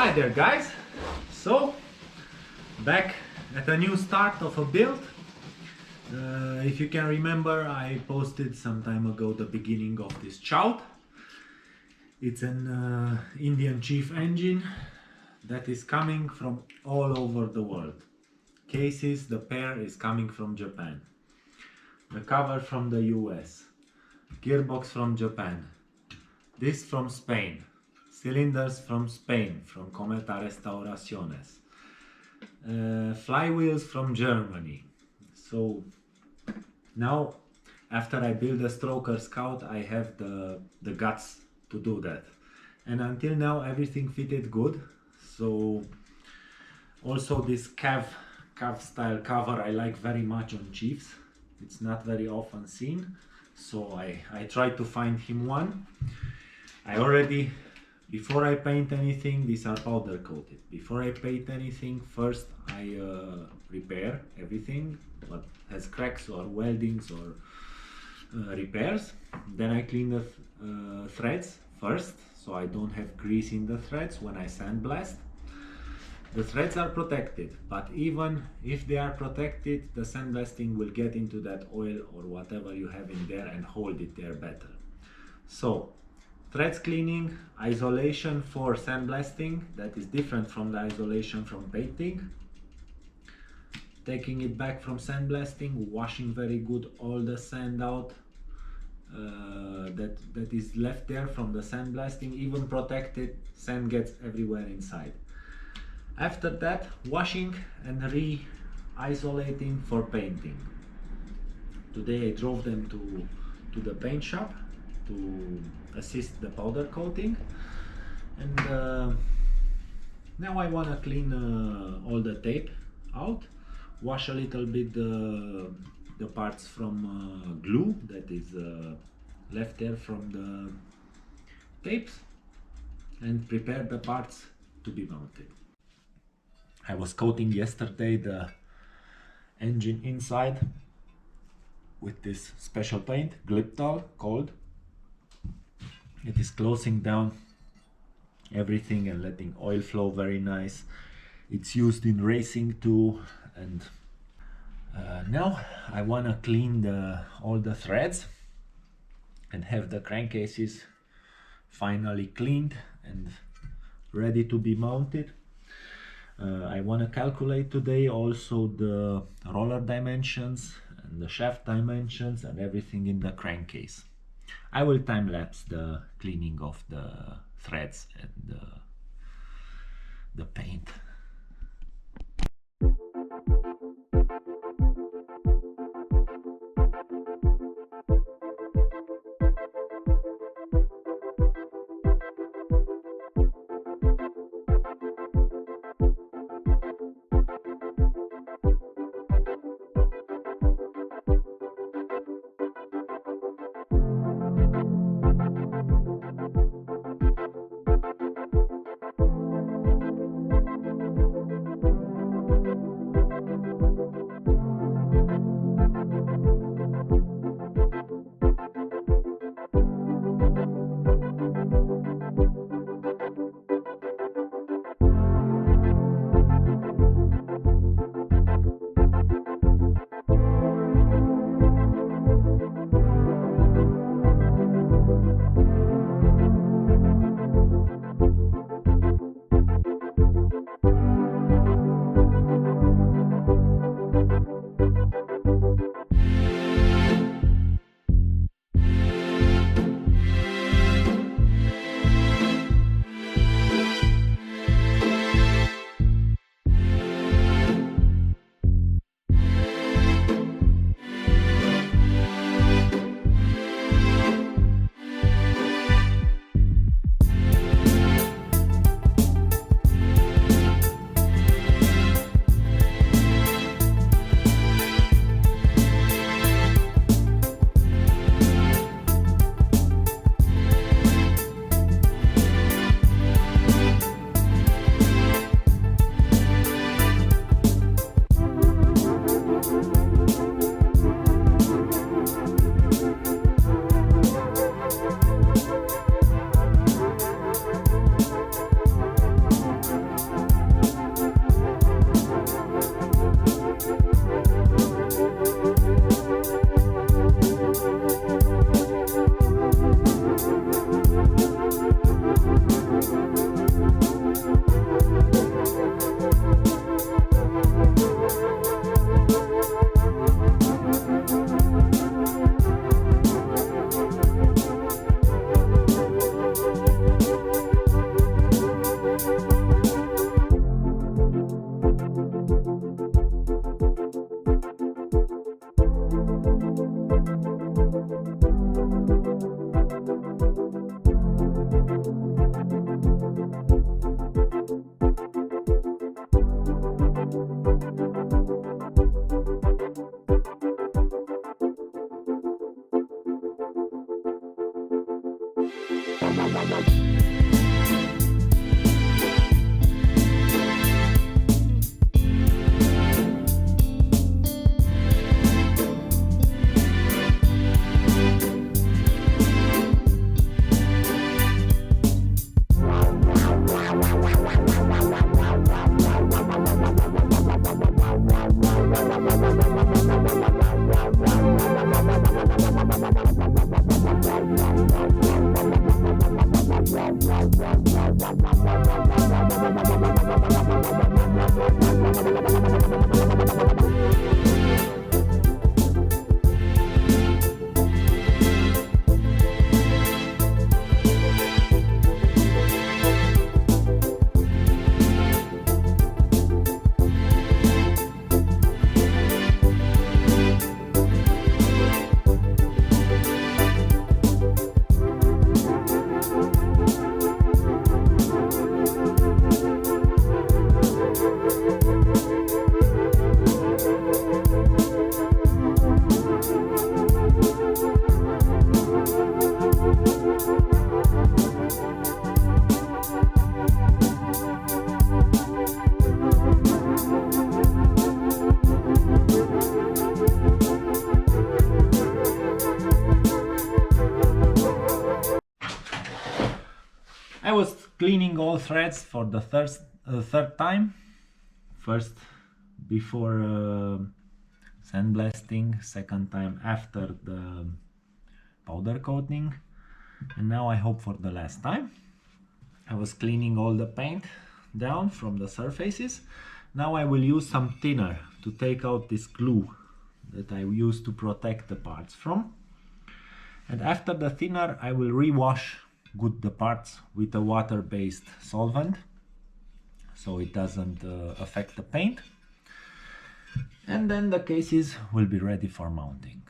Hi there guys, so back at a new start of a build. If you can remember, I posted some time ago the beginning of this chout. It's an Indian Chief engine that is coming from all over the world. Cases, the pair is coming from Japan, the cover from the US, gearbox from Japan, this from Spain, cylinders from Spain, from Cometa Restauraciones, flywheels from Germany. So now, after I build a stroker scout, I have the guts to do that. And until now everything fitted good. So also this cav style cover I like very much on Chiefs. It's not very often seen, so I tried to find him one. I already, before I paint anything, these are powder coated. Before I paint anything, first I repair everything what has cracks or weldings or repairs. Then I clean the threads first, so I don't have grease in the threads when I sandblast. The threads are protected, but even if they are protected, the sandblasting will get into that oil or whatever you have in there and hold it there better. So threads cleaning, isolation for sandblasting, that is different from the isolation from painting. Taking it back from sandblasting, washing very good all the sand out that is left there from the sandblasting. Even protected, sand gets everywhere inside. After that, washing and re-isolating for painting. Today I drove them to the paint shop to assist the powder coating, and now I want to clean all the tape out, wash a little bit the parts from glue that is left there from the tapes, and prepare the parts to be mounted. I was coating yesterday the engine inside with this special paint, Gliptal called. It is closing down everything and letting oil flow very nice. It's used in racing too. And now I want to clean all the threads and have the crankcases finally cleaned and ready to be mounted. I want to calculate today also the roller dimensions and the shaft dimensions and everything in the crankcase. I will time lapse the cleaning of the threads and the paint. I was cleaning all threads for the third time. First before sandblasting, second time after the powder coating, and now I hope for the last time. I was cleaning all the paint down from the surfaces. Now I will use some thinner to take out this glue that I used to protect the parts from. And after the thinner I will rewash good the parts with a water-based solvent so it doesn't affect the paint, and then the cases will be ready for mounting.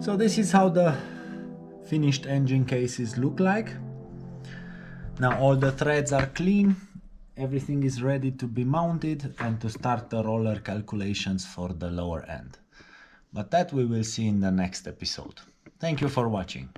So this is how the finished engine cases look like. Now all the threads are clean, everything is ready to be mounted and to start the roller calculations for the lower end. But that we will see in the next episode. Thank you for watching.